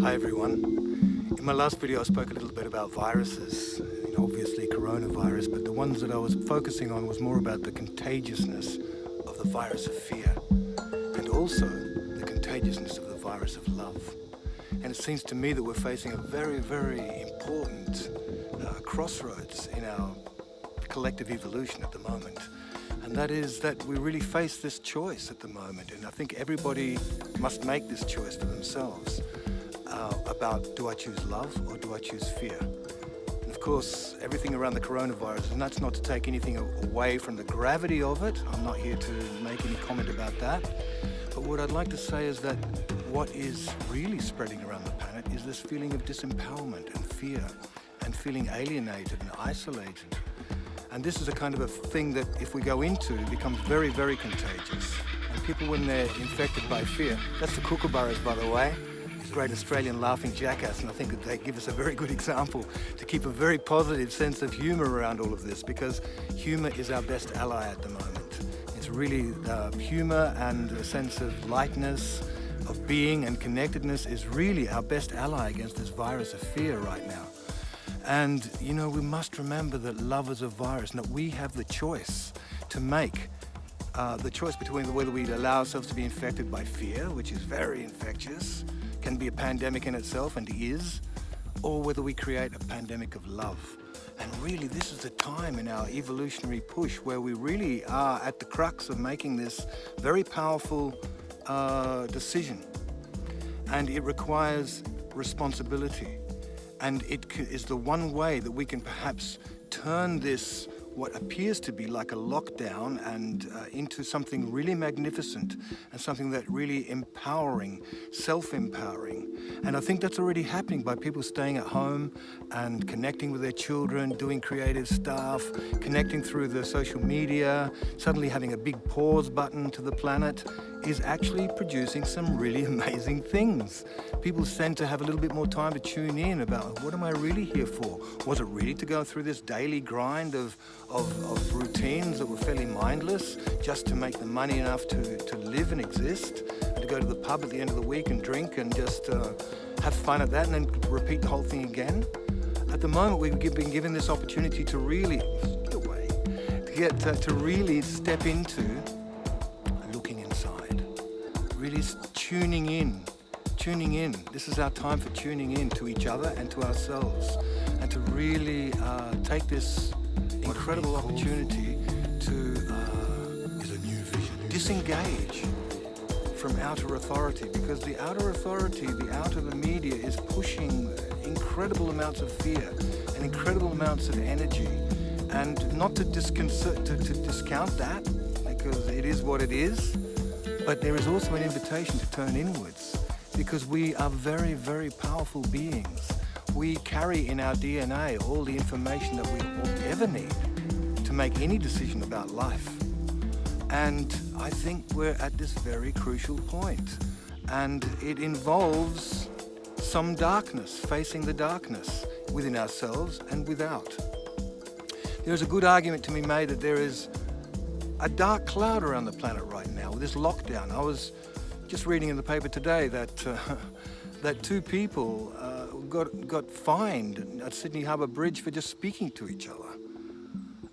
Hi everyone. In my last video I spoke a little bit about viruses, obviously coronavirus, but the ones that I was focusing on was more about the contagiousness of the virus of fear and also the contagiousness of the virus of love. And it seems to me that we're facing a very, very important crossroads in our collective evolution at the moment. And that is that we really face this choice at the moment. And I think everybody must make this choice for themselves about, do I choose love or do I choose fear? And of course, everything around the coronavirus, and that's not to take anything away from the gravity of it. I'm not here to make any comment about that. But what I'd like to say is that what is really spreading around the planet is this feeling of disempowerment and fear and feeling alienated and isolated. And this is a kind of a thing that if we go into, it becomes very, very contagious. And people, when they're infected by fear, that's the kookaburras, by the way, great Australian laughing jackass, and I think that they give us a very good example to keep a very positive sense of humour around all of this, because humour is our best ally at the moment. It's really humour and a sense of lightness, of being and connectedness is really our best ally against this virus of fear right now. And we must remember that love is a virus, and that we have the choice to make the choice between whether we allow ourselves to be infected by fear, which is very infectious, can be a pandemic in itself and is, or whether we create a pandemic of love. And really this is the time in our evolutionary push where we really are at the crux of making this very powerful decision. And it requires responsibility. And it is the one way that we can perhaps turn this, what appears to be like a lockdown, and into something really magnificent and something that really empowering, self-empowering. And I think that's already happening by people staying at home and connecting with their children, doing creative stuff, connecting through the social media, suddenly having a big pause button to the planet is actually producing some really amazing things. People tend to have a little bit more time to tune in about, what am I really here for? Was it really to go through this daily grind of routines that were fairly mindless, just to make the money enough to live and exist, and to go to the pub at the end of the week and drink and just have fun at that and then repeat the whole thing again? At the moment, we've been given this opportunity to really, to really step into looking inside, really tuning in. This is our time for tuning in to each other and to ourselves, and to really take this incredible opportunity to disengage from outer authority, because the outer authority, the media is pushing incredible amounts of fear and incredible amounts of energy, and not to discount that, because it is what it is, but there is also an invitation to turn inwards, because we are very, very powerful beings. We carry in our DNA all the information that we will ever need to make any decision about life. And I think we're at this very crucial point. And it involves some darkness, facing the darkness within ourselves and without. There's a good argument to be made that there is a dark cloud around the planet right now with this lockdown. I was just reading in the paper today that that two people got fined at Sydney Harbour Bridge for just speaking to each other.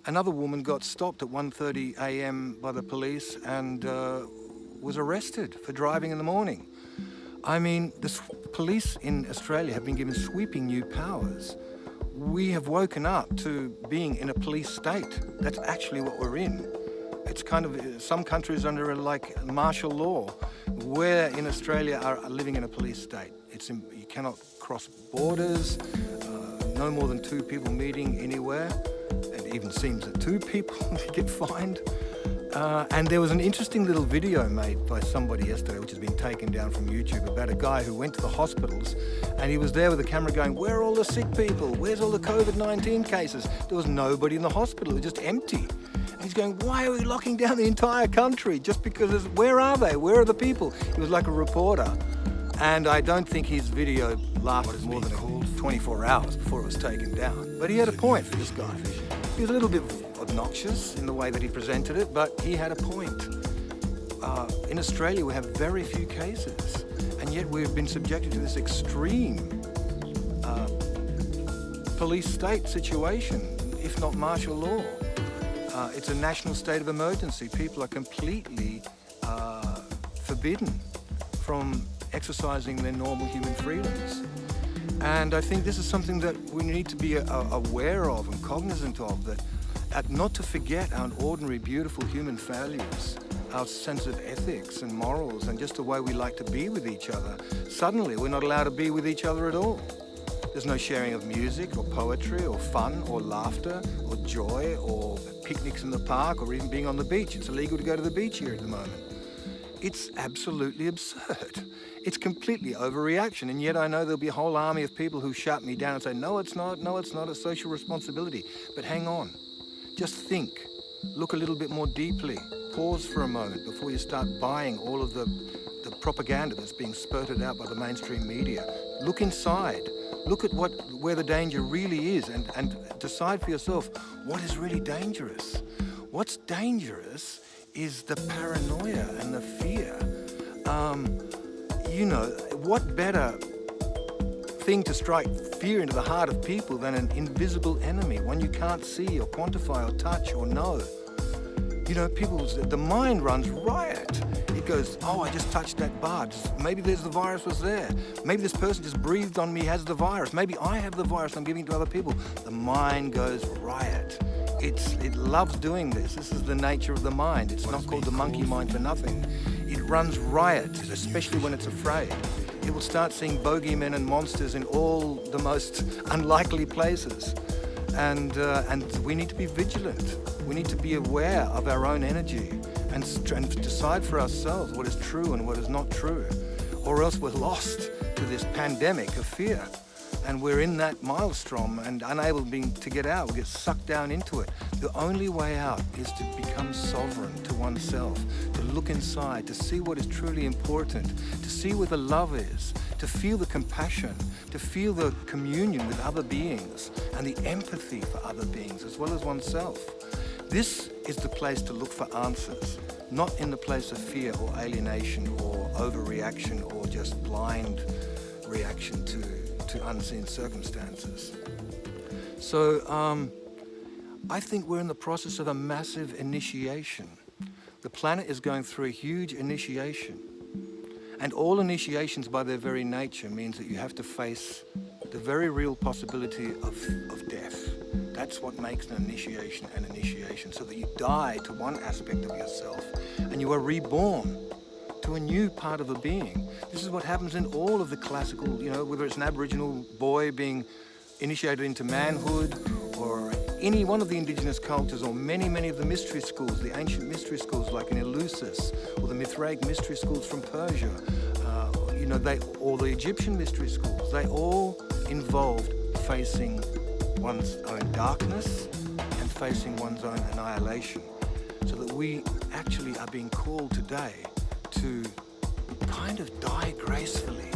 Another woman got stopped at 1:30 a.m. by the police and was arrested for driving in the morning. I mean, the police in Australia have been given sweeping new powers. We have woken up to being in a police state. That's actually what we're in. It's kind of, some countries under like martial law. We're in Australia are living in a police state. You cannot cross borders, no more than two people meeting anywhere. It even seems that two people get fined. And there was an interesting little video made by somebody yesterday, which has been taken down from YouTube, about a guy who went to the hospitals, and he was there with a camera going, where are all the sick people? Where's all the Covid-19 cases? There was nobody in the hospital, it was just empty. And he's going, why are we locking down the entire country? Just because, where are they? Where are the people? He was like a reporter. And I don't think his video lasted more than 24 hours before it was taken down. But he had a point, this guy. He was a little bit obnoxious in the way that he presented it, but he had a point. in Australia we have very few cases, and yet we've been subjected to this extreme police state situation, if not martial law. It's a national state of emergency. People are completely forbidden from exercising their normal human freedoms. And I think this is something that we need to be aware of and cognizant of, that not to forget our ordinary, beautiful human values, our sense of ethics and morals, and just the way we like to be with each other. Suddenly, we're not allowed to be with each other at all. There's no sharing of music or poetry or fun or laughter or joy or picnics in the park or even being on the beach. It's illegal to go to the beach here at the moment. It's absolutely absurd. It's completely overreaction, and yet I know there'll be a whole army of people who shut me down and say, no, it's not a social responsibility. But hang on, just think, look a little bit more deeply, pause for a moment before you start buying all of the propaganda that's being spurted out by the mainstream media. Look inside, look at where the danger really is, and decide for yourself what is really dangerous. What's dangerous is the paranoia and the fear. What better thing to strike fear into the heart of people than an invisible enemy, one you can't see or quantify or touch or know. The mind runs riot. It goes, oh, I just touched that bar. Maybe the virus was there. Maybe this person just breathed on me, has the virus. Maybe I have the virus, I'm giving it to other people. The mind goes riot. It loves doing this. This is the nature of the mind. It's not called the monkey mind for nothing. It runs riot, especially when it's afraid. It will start seeing bogeymen and monsters in all the most unlikely places. And we need to be vigilant. We need to be aware of our own energy and decide for ourselves what is true and what is not true. Or else we're lost to this pandemic of fear. And we're in that maelstrom and unable to get out. We get sucked down into it. The only way out is to become sovereign to oneself, to look inside, to see what is truly important, to see where the love is, to feel the compassion, to feel the communion with other beings and the empathy for other beings as well as oneself. This is the place to look for answers, not in the place of fear or alienation or overreaction or just blind reaction to unseen circumstances. So I think we're in the process of a massive initiation. The planet is going through a huge initiation. And all initiations by their very nature means that you have to face the very real possibility of death. That's what makes an initiation, so that you die to one aspect of yourself and you are reborn to a new part of a being. This is what happens in all of the classical, whether it's an Aboriginal boy being initiated into manhood, or any one of the indigenous cultures, or many of the mystery schools, the ancient mystery schools like in Eleusis, or the Mithraic mystery schools from Persia, or the Egyptian mystery schools. They all involved facing one's own darkness and facing one's own annihilation. So that we actually are being called today to kind of die gracefully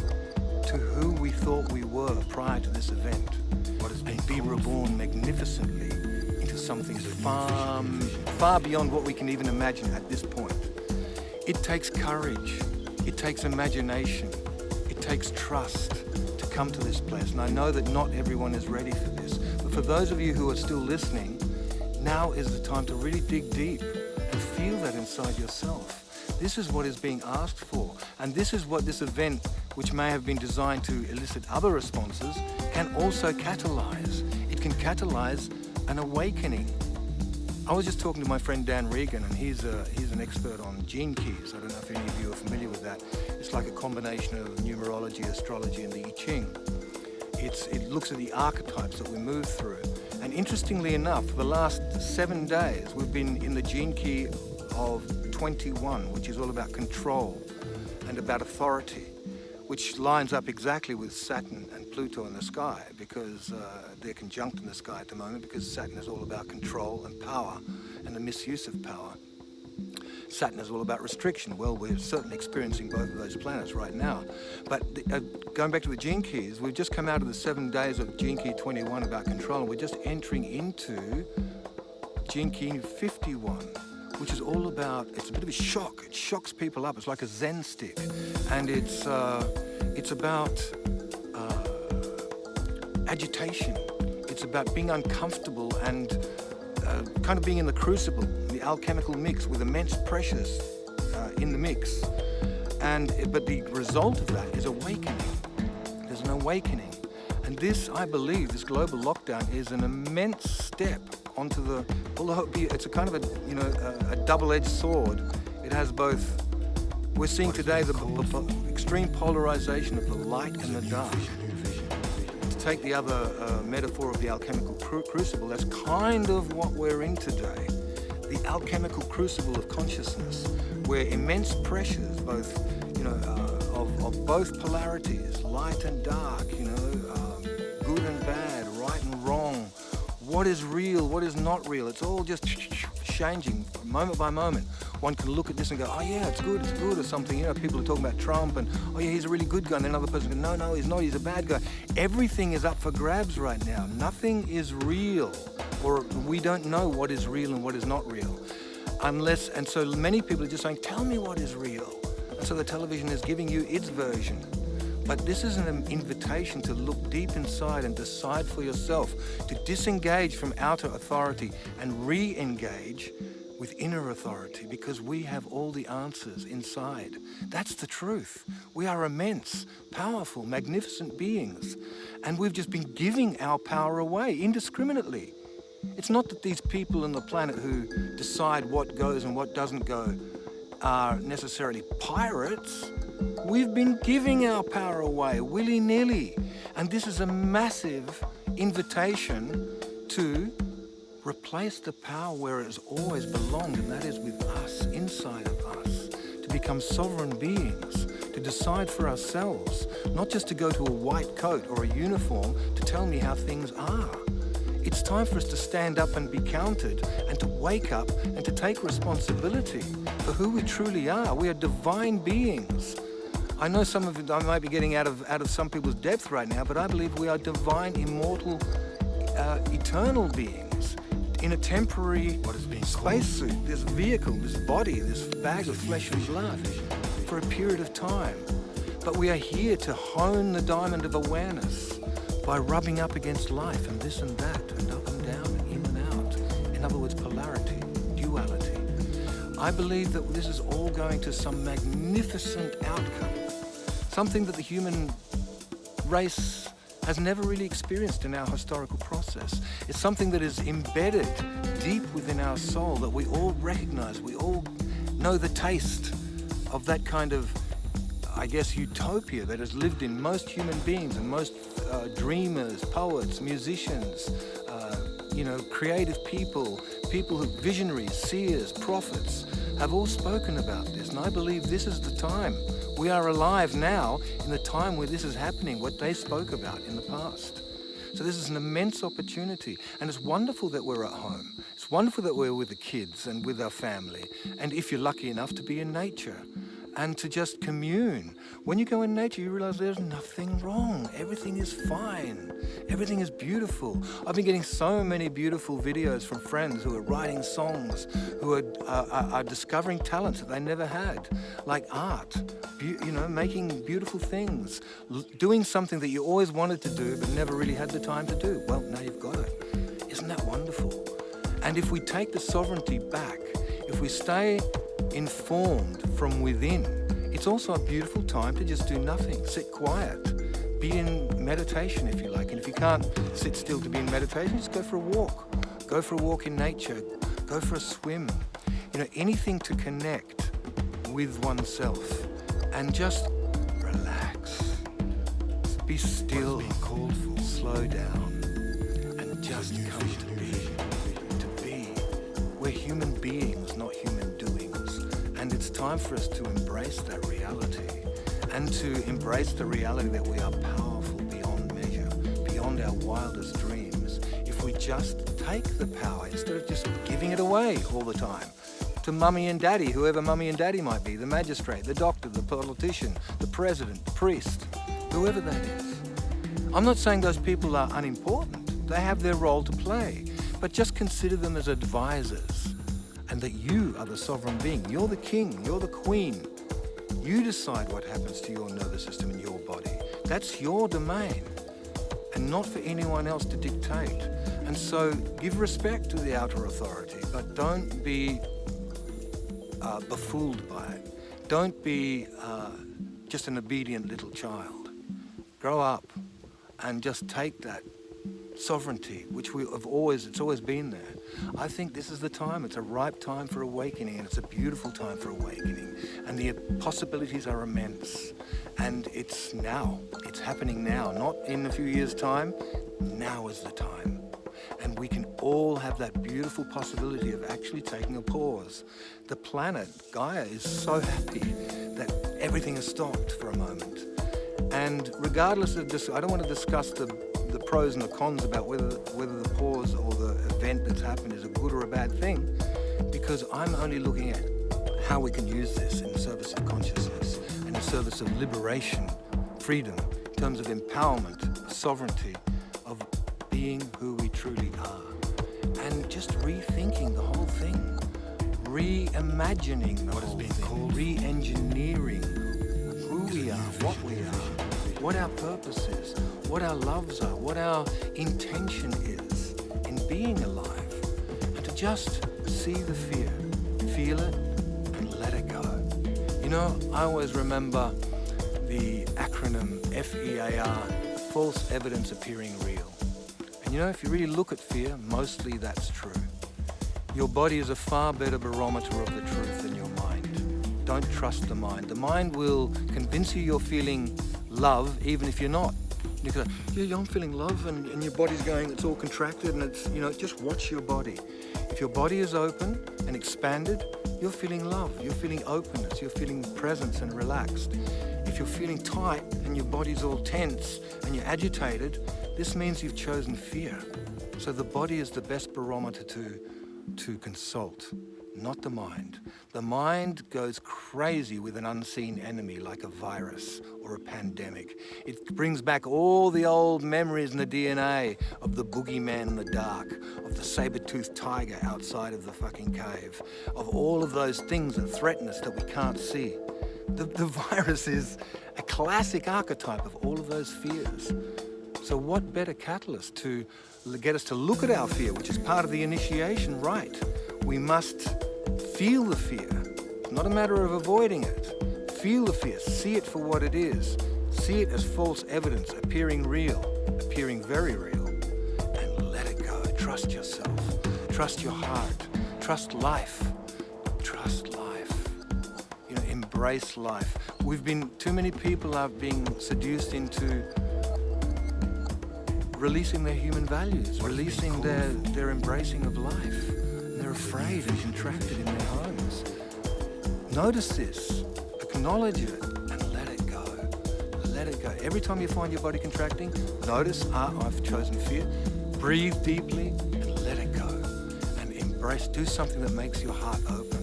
to who we thought we were prior to this event, and be reborn magnificently into something far beyond what we can even imagine at this point. It takes courage, it takes imagination, it takes trust to come to this place. And I know that not everyone is ready for this, but for those of you who are still listening, now is the time to really dig deep and feel that inside yourself. This is what is being asked for, and this is what this event, which may have been designed to elicit other responses, can also catalyze. It can catalyze an awakening. I was just talking to my friend Dan Regan, and he's an expert on gene keys. I don't know if any of you are familiar with that. It's like a combination of numerology, astrology, and the I Ching. It looks at the archetypes that we move through. And interestingly enough, for the last 7 days, we've been in the gene key of 21, which is all about control and about authority, which lines up exactly with Saturn and Pluto in the sky, because they're conjunct in the sky at the moment, because Saturn is all about control and power and the misuse of power. Saturn is all about restriction. Well, we're certainly experiencing both of those planets right now. But going back to the gene keys, we've just come out of the 7 days of gene key 21 about control, and we're just entering into gene key 51, which is all about, it's a bit of a shock. It shocks people up. It's like a Zen stick. And it's about agitation. It's about being uncomfortable and kind of being in the crucible, the alchemical mix with immense pressures in the mix. But the result of that is awakening. There's an awakening. And this, I believe, this global lockdown is an immense step onto the, although it's a kind of a double-edged sword. It has both, we're seeing today the extreme polarization of the light and the dark. To take the other metaphor of the alchemical crucible, that's kind of what we're in today. The alchemical crucible of consciousness, where immense pressures, both, of both polarities, light and dark, good and bad, right and wrong, what is real, what is not real, it's all just changing moment by moment. One can look at this and go, oh yeah, it's good, or something. People are talking about Trump and, oh yeah, he's a really good guy. And then another person goes, no, he's not, he's a bad guy. Everything is up for grabs right now. Nothing is real, or we don't know what is real and what is not real. And so many people are just saying, tell me what is real. And so the television is giving you its version. But this is an invitation to look deep inside and decide for yourself, to disengage from outer authority and re-engage with inner authority, because we have all the answers inside. That's the truth. We are immense, powerful, magnificent beings, and we've just been giving our power away indiscriminately. It's not that these people on the planet who decide what goes and what doesn't go are necessarily pirates. We've been giving our power away willy-nilly, and this is a massive invitation to replace the power where it has always belonged, and that is with us, inside of us, to become sovereign beings, to decide for ourselves, not just to go to a white coat or a uniform to tell me how things are. It's time for us to stand up and be counted, and to wake up and to take responsibility for who we truly are. We are divine beings. I know some of it, I might be getting out of some people's depth right now, but I believe we are divine, immortal, eternal beings in a temporary spacesuit, this vehicle, this body, this bag of flesh and blood for a period of time. But we are here to hone the diamond of awareness by rubbing up against life and this and that and up and down and in and out. In other words, polarity, duality. I believe that this is all going to some magnificent outcome, something that the human race has never really experienced in our historical process. It's something that is embedded deep within our soul, that we all recognize, we all know the taste of that kind of, I guess, utopia that has lived in most human beings and most dreamers, poets, musicians, creative people who, visionaries, seers, prophets, have all spoken about this. And I believe this is the time. We are alive now in the time where this is happening, what they spoke about in the past. So this is an immense opportunity, and it's wonderful that we're at home. It's wonderful that we're with the kids and with our family, and if you're lucky enough to be in nature and to just commune. When you go in nature, you realize there's nothing wrong. Everything is fine. Everything is beautiful. I've been getting so many beautiful videos from friends who are writing songs, who are discovering talents that they never had, like art, making beautiful things, doing something that you always wanted to do but never really had the time to do. Well, now you've got it. Isn't that wonderful? And if we take the sovereignty back, if we stay informed from within, it's also a beautiful time to just do nothing, sit quiet, be in meditation if you like. And if you can't sit still to be in meditation, just go for a walk. Go for a walk in nature, go for a swim. Anything to connect with oneself and just relax, be still, slow down, and just come to be. We're human beings, not human doings. And it's time for us to embrace that reality, and to embrace the reality that we are powerful beyond measure, beyond our wildest dreams. If we just take the power instead of just giving it away all the time to mummy and daddy, whoever mummy and daddy might be, the magistrate, the doctor, the politician, the president, the priest, whoever that is. I'm not saying those people are unimportant. They have their role to play, but just consider them as advisors and that you are the sovereign being. You're the king, you're the queen. You decide what happens to your nervous system and your body. That's your domain, and not for anyone else to dictate. And so give respect to the outer authority, but don't be befooled by it. Don't be just an obedient little child. Grow up and just take that sovereignty, which it's always been there. I think this is the time. It's a ripe time for awakening, and it's a beautiful time for awakening. And the possibilities are immense. And it's now. It's happening now, not in a few years' time. Now is the time. And we can all have that beautiful possibility of actually taking a pause. The planet, Gaia, is so happy that everything has stopped for a moment. And regardless of this, I don't want to discuss the pros and the cons about whether the pause or the event that's happened is a good or a bad thing, because I'm only looking at how we can use this in the service of consciousness and in service of liberation, freedom, in terms of empowerment, sovereignty, of being who we truly are. And just rethinking the whole thing, reimagining the whole thing, re-engineering who we are, what we are, what our purpose is, what our loves are, what our intention is in being alive, and to just see the fear, feel it, and let it go. You know, I always remember the acronym FEAR, false evidence appearing real. And you know, if you really look at fear, mostly that's true. Your body is a far better barometer of the truth than your mind. Don't trust the mind. The mind will convince you you're feeling love even if you're not. You go, yeah, I'm feeling love, and your body's going, it's all contracted, and it's, just watch your body. If your body is open and expanded, you're feeling love, you're feeling openness, you're feeling presence and relaxed. If you're feeling tight and your body's all tense and you're agitated, this means you've chosen fear. So the body is the best barometer to consult, not the mind. The mind goes crazy with an unseen enemy like a virus or a pandemic. It brings back all the old memories in the DNA of the boogeyman in the dark, of the saber-toothed tiger outside of the fucking cave, of all of those things that threaten us that we can't see. The virus is a classic archetype of all of those fears. So what better catalyst to get us to look at our fear, which is part of the initiation, right? We must feel the fear. It's not a matter of avoiding it. Feel the fear. See it for what it is. See it as false evidence, appearing real, appearing very real. And let it go. Trust yourself. Trust your heart. Trust life. Trust life. Embrace life. Too many people are being seduced into releasing their human values, releasing their embracing of life. They're afraid and contracted in their homes. Notice this, acknowledge it, and let it go. Let it go. Every time you find your body contracting, notice, I've chosen fear. Breathe deeply and let it go. And embrace, do something that makes your heart open.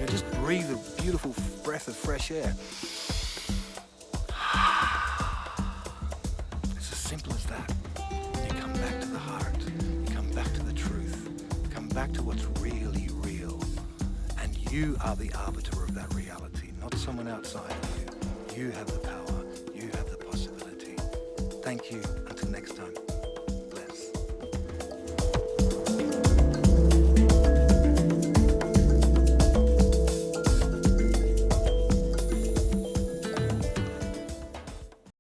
Just breathe a beautiful breath of fresh air. It's as simple as that. You come back to the heart. You come back to the truth. You come back to what's really real. And you are the arbiter of that reality, not someone outside of you. You have the power. You have the possibility. Thank you. Until next time.